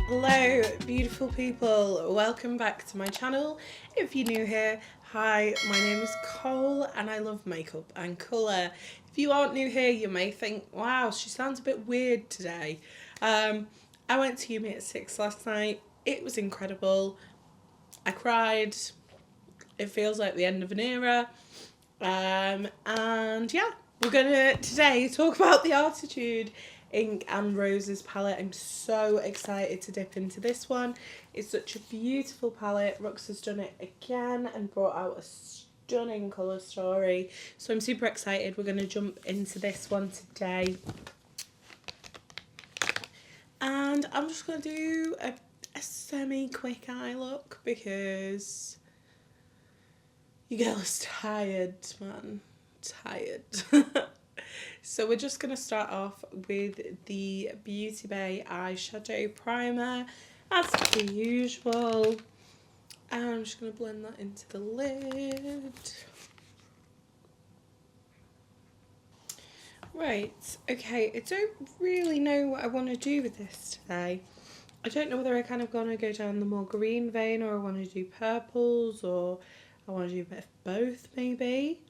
Hello beautiful people, welcome back to my channel. If you're new here, hi, my name is Cole and I love makeup and colour. If you aren't new here, you may think, wow, she sounds a bit weird today. I went to uni at 6 last night. It was incredible. I cried. It feels like the end of an era. And yeah, we're gonna today talk about the Arttitude Ink and Roses palette. I'm so excited to dip into this one. It's such a beautiful palette. Rux has done it again and brought out a stunning colour story. So I'm super excited. We're going to jump into this one today. And I'm just going to do a semi-quick eye look because your girl is tired, man. Tired. So we're just going to start off with the Beauty Bay eyeshadow primer as per usual. And I'm just going to blend that into the lid. Right, okay, I don't really know what I want to do with this today. I don't know whether I kind of want to go down the more green vein or I want to do purples or I want to do a bit of both maybe.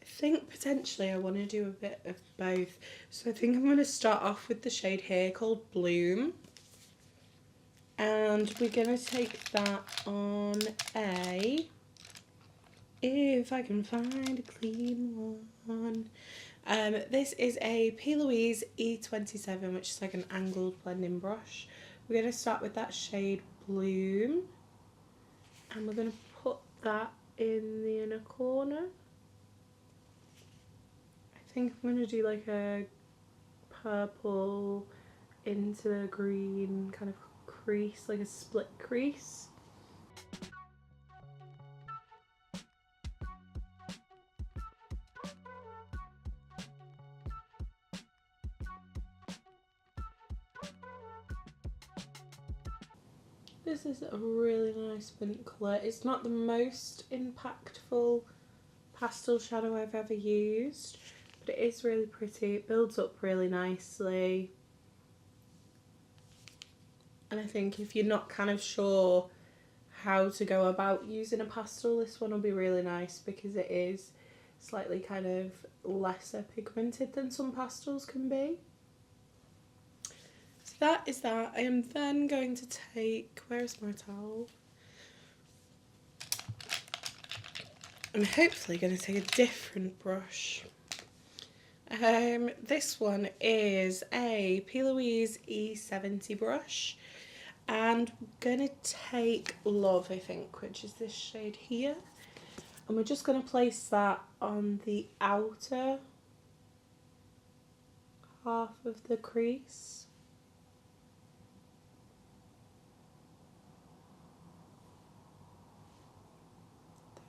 I think potentially I want to do a bit of both. So I think I'm going to start off with the shade here called Bloom. And we're going to take that on a, if I can find a clean one. This is a P. Louise E27, which is like an angled blending brush. We're going to start with that shade Bloom. And we're going to put that in the inner corner. I think I'm going to do like a purple into the green kind of crease, like a split crease. This is a really nice mint colour. It's not the most impactful pastel shadow I've ever used, but it is really pretty. It builds up really nicely. And I think if you're not kind of sure how to go about using a pastel, this one will be really nice because it is slightly kind of lesser pigmented than some pastels can be. So that is that. I am then going to take, where's my towel? I'm hopefully going to take a different brush. This one is a P. Louise E70 brush. And we're going to take Love, I think, which is this shade here. And we're just going to place that on the outer half of the crease.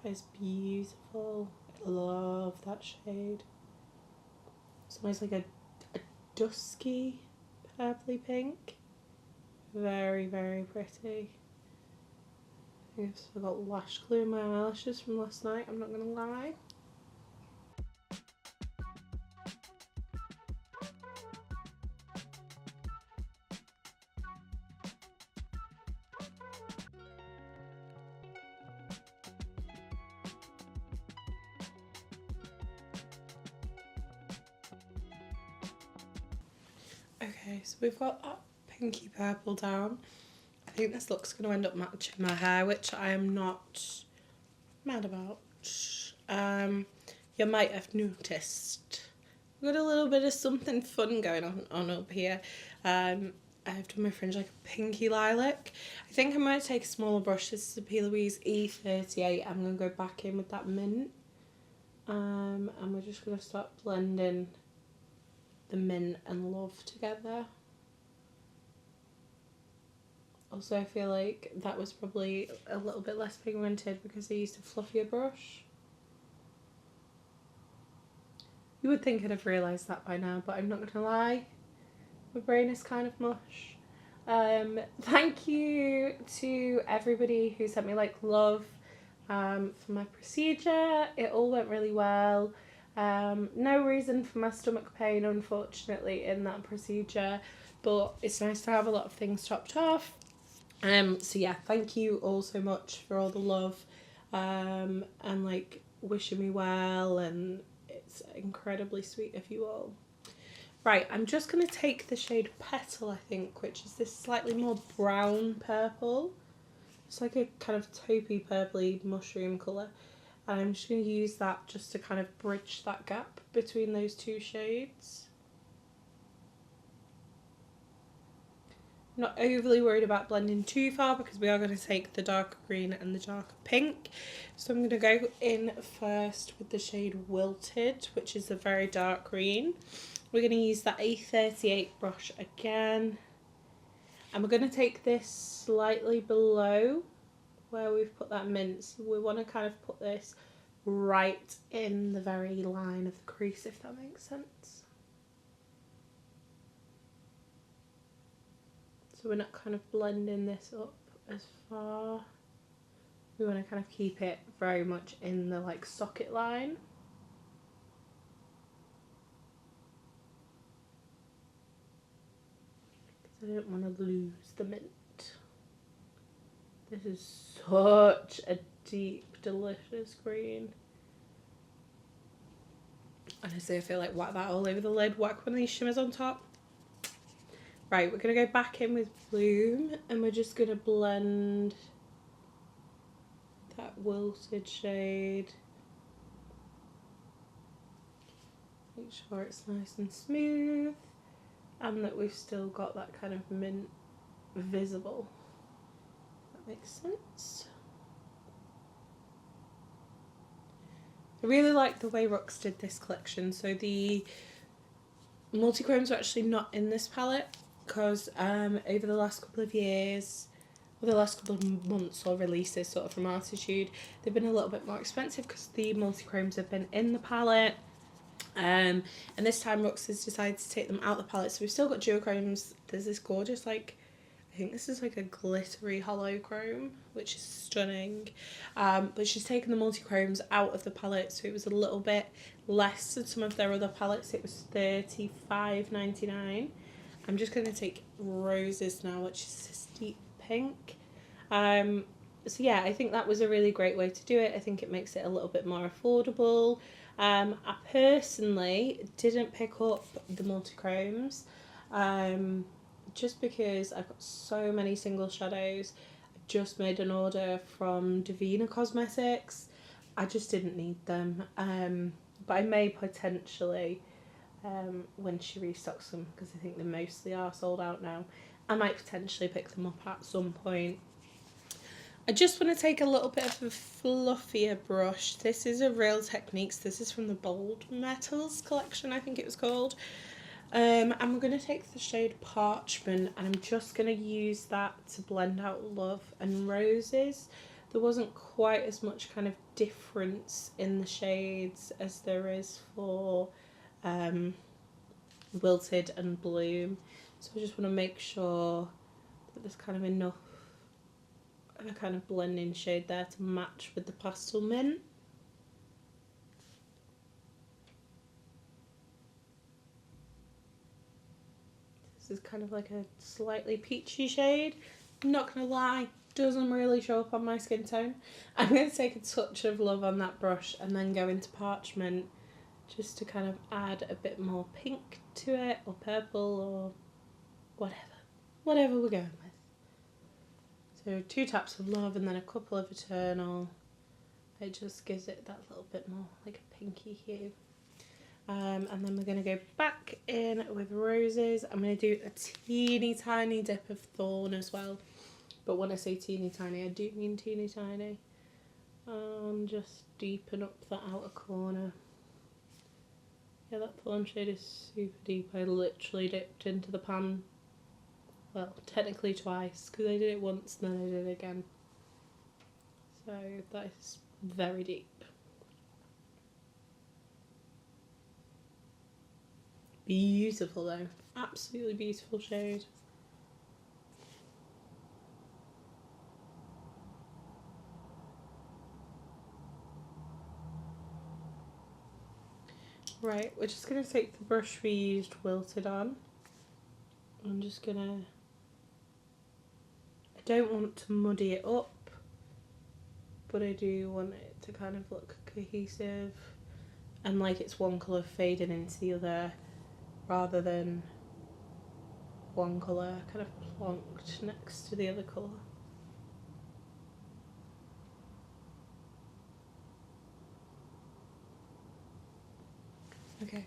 That is beautiful. I love that shade. It's almost like a dusky purpley pink. Very, very pretty. I think I've still got lash glue in my eyelashes from last night, I'm not going to lie. Okay, so we've got that pinky purple down. I think this look's going to end up matching my hair, which I am not mad about. You might have noticed we've got a little bit of something fun going on up here. I've done my fringe like a pinky lilac. I think I'm going to take a smaller brush. This is a P. Louise E38. I'm going to go back in with that mint. And we're just going to start blending the mint and Love together. Also, I feel like that was probably a little bit less pigmented because I used a fluffier brush. You would think I'd have realised that by now, but I'm not going to lie. My brain is kind of mush. Thank you to everybody who sent me like love for my procedure. It all went really well. No reason for my stomach pain, unfortunately, in that procedure, but it's nice to have a lot of things topped off. So yeah, thank you all so much for all the love, and like wishing me well, and it's incredibly sweet of you all. Right, I'm just going to take the shade Petal, I think, which is this slightly more brown purple. It's like a kind of taupey purpley mushroom colour. And I'm just going to use that just to kind of bridge that gap between those two shades. I'm not overly worried about blending too far because we are going to take the darker green and the darker pink. So I'm going to go in first with the shade Wilted, which is a very dark green. We're going to use that A38 brush again. And we're going to take this slightly below where we've put that mint. So we want to kind of put this right in the very line of the crease, if that makes sense. So we're not kind of blending this up as far. We want to kind of keep it very much in the like socket line. Because I don't want to lose the mint. This is such a deep, delicious green. Honestly, I feel like whack that all over the lid, whack one of these shimmers on top. Right, we're going to go back in with Bloom and we're just going to blend that Wilted shade. Make sure it's nice and smooth and that we've still got that kind of mint visible. That makes sense. I really like the way Rux did this collection. So the multi-chromes are actually not in this palette because over the last couple of years, or the last couple of months or releases sort of from Arttitude, they've been a little bit more expensive because the multi-chromes have been in the palette. And this time Rux has decided to take them out of the palette. So we've still got duochromes. There's this gorgeous, like, I think this is like a glittery hollow chrome, which is stunning. But she's taken the multi-chromes out of the palette, so it was a little bit less than some of their other palettes. It was $35.99. I'm just going to take Roses now, which is this deep pink. So yeah, I think that was a really great way to do it. I think it makes it a little bit more affordable. I personally didn't pick up the multi-chromes. Just because I've got so many single shadows. I just made an order from Divina Cosmetics. I just didn't need them. But I may potentially, when she restocks them, because I think they mostly are sold out now, I might potentially pick them up at some point. I just want to take a little bit of a fluffier brush. This is a Real Techniques. This is from the Bold Metals collection, I think it was called. And we're going to take the shade Parchment and I'm just going to use that to blend out Love and Roses. There wasn't quite as much kind of difference in the shades as there is for Wilted and Bloom. So I just want to make sure that there's kind of enough of a kind of blending shade there to match with the Pastel Mint. This is kind of like a slightly peachy shade. I'm not going to lie, doesn't really show up on my skin tone. I'm going to take a touch of Love on that brush and then go into Parchment just to kind of add a bit more pink to it, or purple, or whatever we're going with. So 2 taps of Love and then a couple of Eternal. It just gives it that little bit more like a pinky hue. And then we're going to go back in with Roses. I'm going to do a teeny tiny dip of Thorn as well. But when I say teeny tiny, I do mean teeny tiny. Just deepen up the outer corner. Yeah, that Thorn shade is super deep. I literally dipped into the pan. Well, technically twice, because I did it once and then I did it again. So that is very deep. Beautiful though, absolutely beautiful shade. Right, we're just going to take the brush we used wilted on. I'm just going to... I don't want to muddy it up, but I do want it to kind of look cohesive and like it's one colour fading into the other rather than one colour kind of plonked next to the other colour. Okay,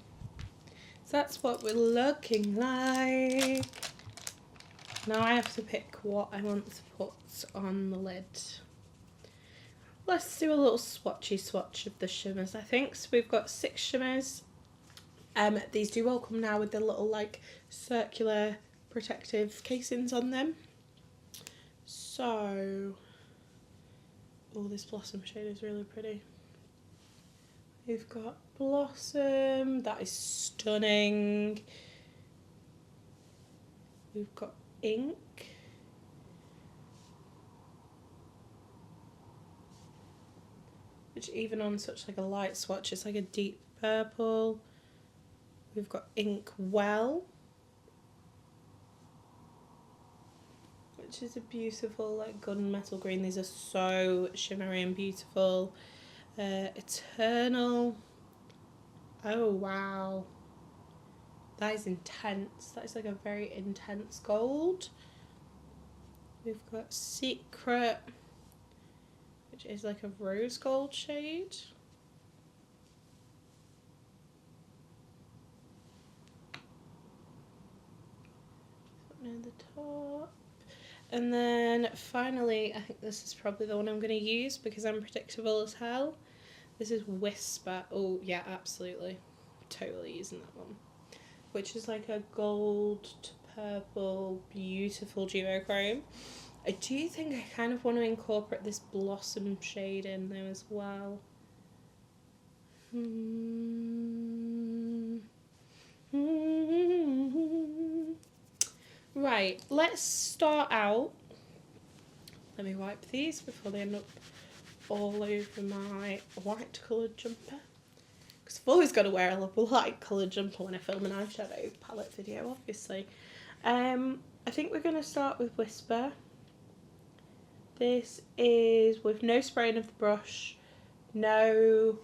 so that's what we're looking like. Now I have to pick what I want to put on the lid. Let's do a little swatchy swatch of the shimmers, I think. So we've got 6 shimmers. These do all come now with the little like circular protective casings on them. So, oh, this blossom shade is really pretty. We've got Blossom, that is stunning. We've got Ink. Which even on such like a light swatch, it's like a deep purple. We've got Ink Well, which is a beautiful like gunmetal green. These are so shimmery and beautiful. Eternal. Oh wow, that is intense. That is like a very intense gold. We've got Secret, which is like a rose gold shade. Near the top. And then finally, I think this is probably the one I'm going to use because I'm predictable as hell. This is Whisper. Oh yeah, absolutely. Totally using that one. Which is like a gold to purple, beautiful duochrome. I do think I kind of want to incorporate this Blossom shade in there as well. Right, let's start out. Let me wipe these before they end up all over my white coloured jumper. Because I've always got to wear a light coloured jumper when I film an eyeshadow palette video, obviously. I think we're going to start with Whisper. This is with no spraying of the brush, no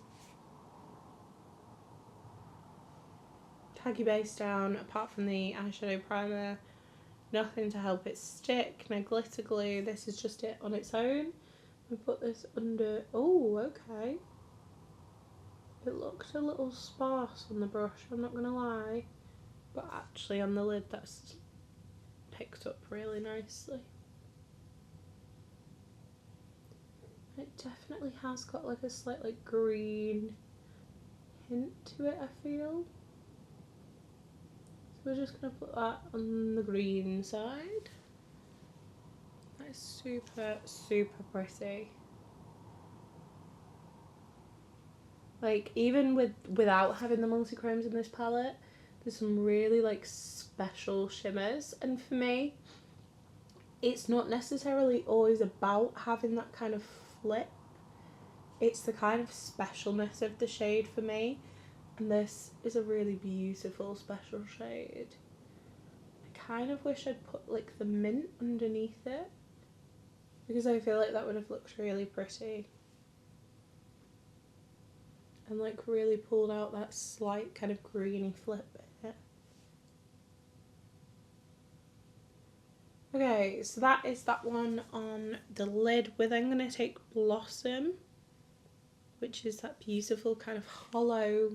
taggy base down apart from the eyeshadow primer, nothing to help it stick, no glitter glue. This is just it on its own. We put this under. Oh, okay. It looked a little sparse on the brush, I'm not gonna lie, but actually on the lid that's picked up really nicely. It definitely has got like a slight like green hint to it, I feel. So we're just gonna put that on the green side. That is super, super pretty. Like even without having the multi-chromes in this palette, there's some really like special shimmers, and for me it's not necessarily always about having that kind of flip, it's the kind of specialness of the shade for me, and this is a really beautiful special shade. I kind of wish I'd put like the mint underneath it because I feel like that would have looked really pretty. And like really pulled out that slight kind of greeny flip in it. Okay, so that is that one on the lid. We're then going to take Blossom, which is that beautiful kind of hollow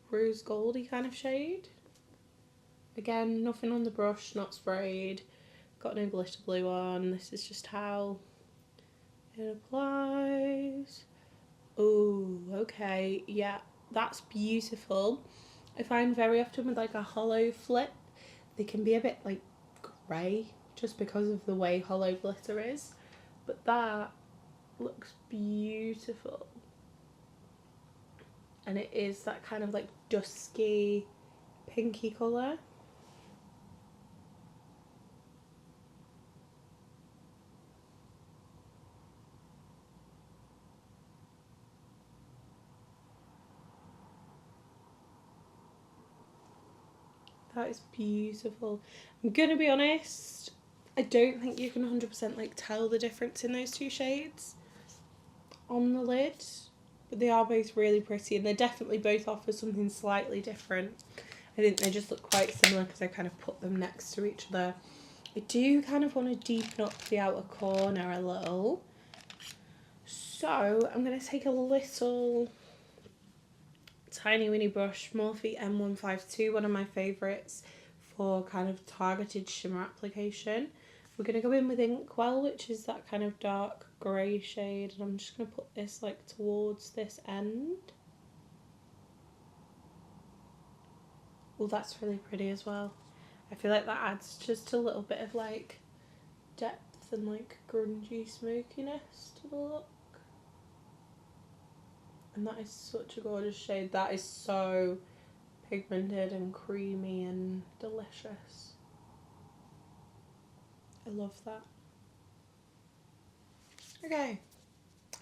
rose goldy kind of shade. Again, nothing on the brush, not sprayed, got no glitter glue on. This is just how it applies. Oh, okay, yeah, that's beautiful. I find very often with like a hollow flip, they can be a bit like grey just because of the way hollow glitter is, but that looks beautiful. And it is that kind of like dusky pinky colour. That is beautiful. I'm gonna be honest, I don't think you can 100% like tell the difference in those two shades on the lid, but they are both really pretty, and they definitely both offer something slightly different. I think they just look quite similar because I kind of put them next to each other. I do kind of want to deepen up the outer corner a little, so I'm going to take a little tiny weeny brush, Morphe M152, one of my favourites for kind of targeted shimmer application. We're going to go in with Inkwell, which is that kind of dark grey shade, and I'm just going to put this like towards this end. Oh, that's really pretty as well. I feel like that adds just a little bit of like depth and like grungy smokiness to the look. And that is such a gorgeous shade. That is so pigmented and creamy and delicious. I love that. Okay,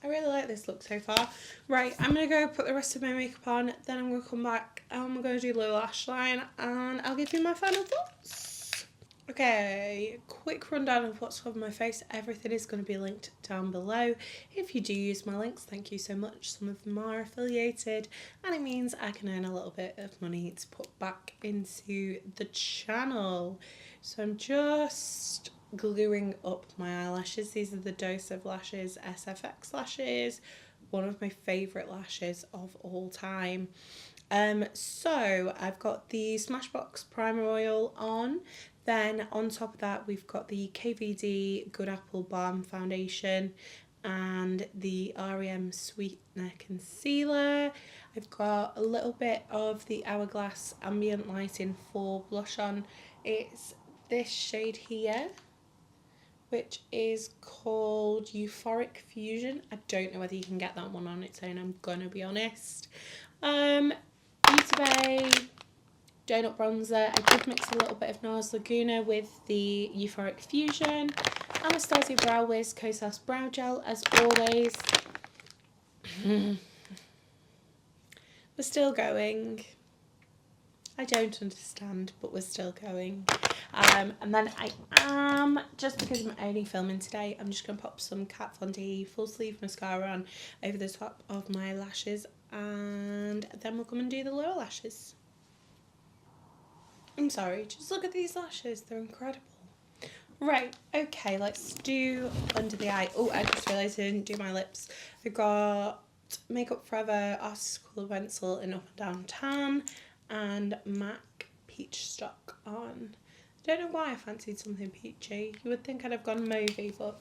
I really like this look so far. Right, I'm going to go put the rest of my makeup on, then I'm going to come back and we're going to do the lower lash line and I'll give you my final thoughts. Okay, quick rundown of what's covered my face. Everything is going to be linked down below. If you do use my links, thank you so much. Some of them are affiliated and it means I can earn a little bit of money to put back into the channel. So I'm just gluing up my eyelashes. These are the Dose of Lashes SFX lashes, one of my favourite lashes of all time. So I've got the Smashbox Primer Oil on. Then on top of that, we've got the KVD Good Apple Balm Foundation and the REM Sweetener Concealer. I've got a little bit of the Hourglass Ambient Lighting 4 blush on. It's this shade here, which is called Euphoric Fusion. I don't know whether you can get that one on its own, I'm gonna be honest. Beauty Bay Donut Bronzer. I did mix a little bit of NARS Laguna with the Euphoric Fusion. Anastasia Brow Wiz Kosas Brow Gel, as always. We're still going. I don't understand, but we're still going. And then I am, just because I'm only filming today, I'm just going to pop some Kat Von D full sleeve mascara on over the top of my lashes, and then we'll come and do the lower lashes. I'm sorry, just look at these lashes, they're incredible. Right, okay, let's do under the eye. Oh, I just realised I didn't do my lips. I got Makeup Forever Artist Colour Pencil in Up and Down Tan and MAC Peach Stock on. I don't know why I fancied something peachy. You would think I'd have gone mauvey, but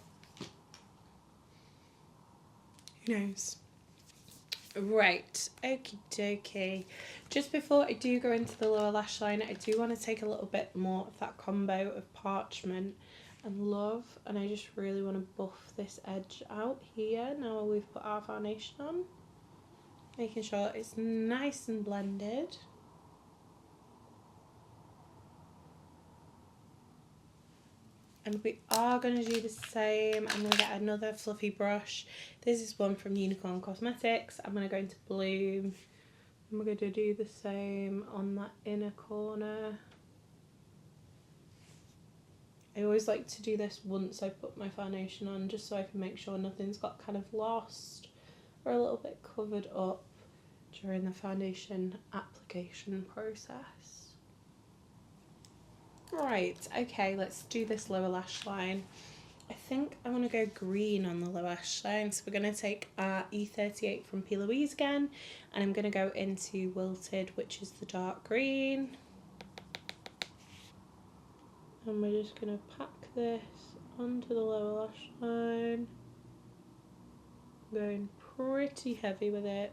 who knows. Right, okie dokie. Just before I do go into the lower lash line, I do want to take a little bit more of that combo of Parchment and Love, and I just really want to buff this edge out here now we've put our foundation on, making sure it's nice and blended. And we are going to do the same. I'm going to get another fluffy brush. This is one from Unicorn Cosmetics. I'm going to go into Bloom. And we're going to do the same on that inner corner. I always like to do this once I put my foundation on, just so I can make sure nothing's got kind of lost or a little bit covered up during the foundation application process. Right, okay, let's do this lower lash line. I think I want to go green on the lower lash line, so we're going to take our E38 from P. Louise again, and I'm going to go into Wilted, which is the dark green. And we're just going to pack this onto the lower lash line. I'm going pretty heavy with it.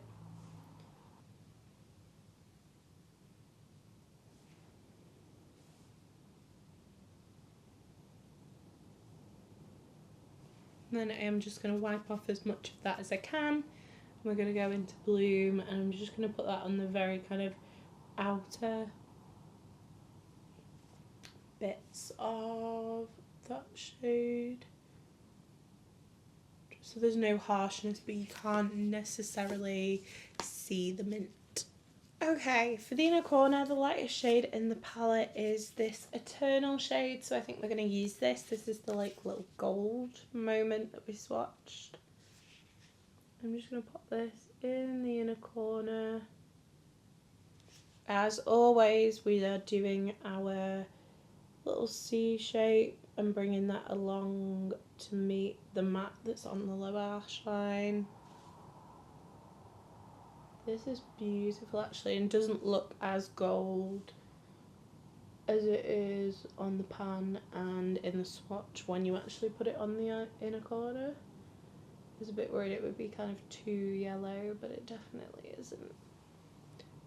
Then I am just going to wipe off as much of that as I can. We're going to go into Bloom, and I'm just going to put that on the very kind of outer bits of that shade. Just so there's no harshness, but you can't necessarily see the mint. Okay, for the inner corner, the lightest shade in the palette is this Eternal shade, so I think we're going to use this. This is the like little gold moment that we swatched. I'm just going to pop this in the inner corner. As always, we are doing our little C shape and bringing that along to meet the matte that's on the lower lash line. This is beautiful actually, and doesn't look as gold as it is on the pan and in the swatch when you actually put it on the inner corner. I was a bit worried it would be kind of too yellow, but it definitely isn't.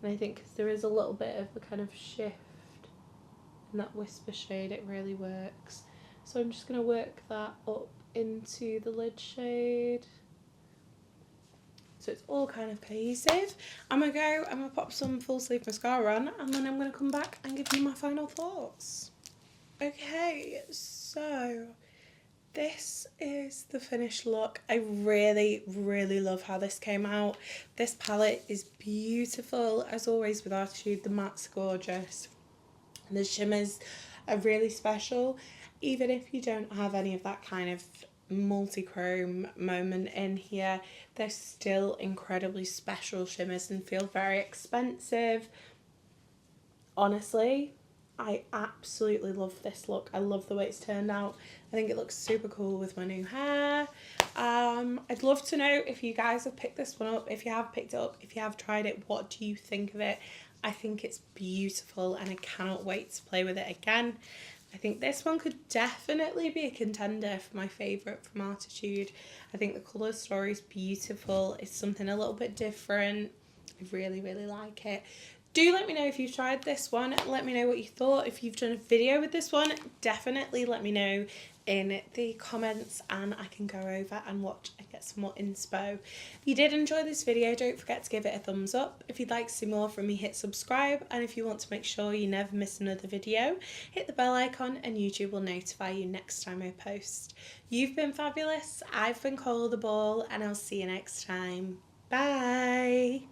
And I think because there is a little bit of a kind of shift in that whisper shade, it really works. So I'm just going to work that up into the lid shade. So it's all kind of cohesive. I'm going to pop some full sleeve mascara on, and then I'm going to come back and give you my final thoughts. Okay, so this is the finished look. I really, really love how this came out. This palette is beautiful, as always with Arttitude. The matte's gorgeous. The shimmers are really special. Even if you don't have any of that kind of multi-chrome moment in here, they're still incredibly special shimmers and feel very expensive. Honestly, I absolutely love this look. I love the way it's turned out. I think it looks super cool with my new hair. I'd love to know if you guys have picked this one up, if you have picked it up, if you have tried it, what do you think of it? I think it's beautiful and I cannot wait to play with it again. I think this one could definitely be a contender for my favourite from Arttitude. I think the colour story is beautiful. It's something a little bit different. I really, really like it. Do let me know if you've tried this one. Let me know what you thought. If you've done a video with this one, definitely let me know in the comments and I can go over and watch and get some more inspo. If you did enjoy this video, don't forget to give it a thumbs up. If you'd like to see more from me, hit subscribe, and if you want to make sure you never miss another video, hit the bell icon and YouTube will notify you next time I post. You've been fabulous. I've been Cole the Ball, and I'll see you next time. Bye.